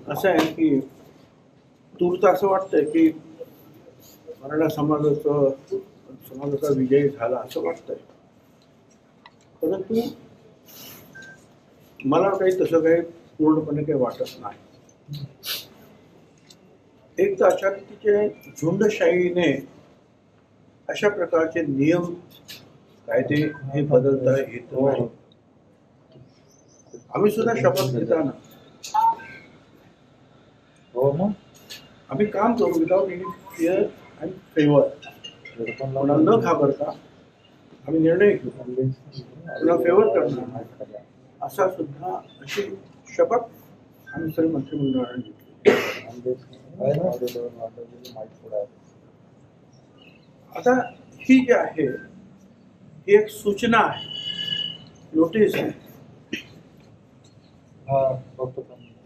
असं आहे की तूर्त असं वाटतंय की मराठा समाजाचा विजय झाला असं वाटतंय, परंतु मला काही तसं काही पूर्णपणे काही वाटत नाही. एक तर अशा रीतीचे झुंडशाहीने अशा प्रकारचे नियम कायदे हे बदलता येत नाही. आम्ही सुद्धा शपथ घेताना आम्ही काम करू without any fear and favour, कोणाला न घाबरता आम्ही निर्णय घेऊ, कोणाला फेवर करणार नाही असा सुद्धा अशी शपथ आम्ही सर्व मंत्रिमंडळाने घेतली. आता ही जी आहे ही एक सूचना आहे, नोटीस आहे.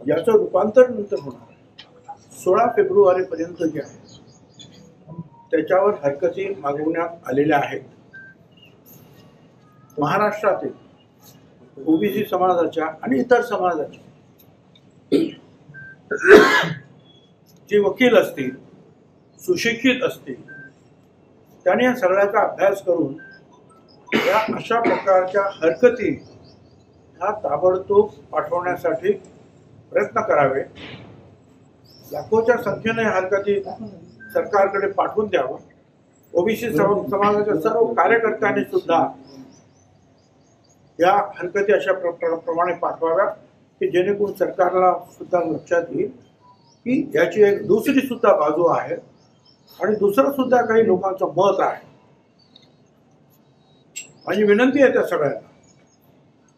याचं रूपांतर नंतर होणार. 16 फेब्रुवारीपर्यंत जे आहे त्याच्यावर हरकती मागवण्यात आलेल्या आहेत. महाराष्ट्रातील ओबीसी समाजाच्या आणि इतर समाजाच्या जे वकील असतील, सुशिक्षित असतील, त्याने या सगळ्याचा अभ्यास करून या अशा प्रकारच्या हरकती ह्या ताबडतोब पाठवण्यासाठी प्रयत्न करावे. लाखोच्या संख्येने हरकती सरकारकडे पाठवून द्यावं. ओबीसी समाजाच्या सर्व कार्यकर्त्यांनी सुद्धा या हरकती अशा प्रमाणे पाठवाव्या की जेणेकरून सरकारला सुद्धा लक्षात येईल की याची एक दुसरी सुद्धा बाजू आहे आणि दुसरं सुद्धा काही लोकांचं मत आहे. माझी विनंती आहे त्या सगळ्यांना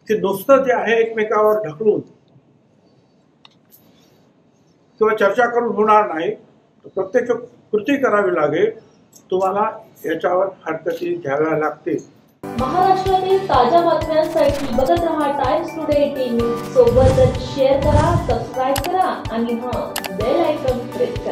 की नुसतं जे आहे एकमेकावर ढकलून किंवा चर्चा करून होणार नाही, तर प्रत्यक्ष कृती करावी लागेल. तुम्हाला याच्यावर हरकती घ्याव्या लागतील. महाराष्ट्रातील ताज्या बातम्यांसाठी बघत रहा टाइम्स टुडे 18 न्यूज. सोबतच शेअर करा, सबस्क्राईब करा आणि बेल आयकॉन प्रेस करा.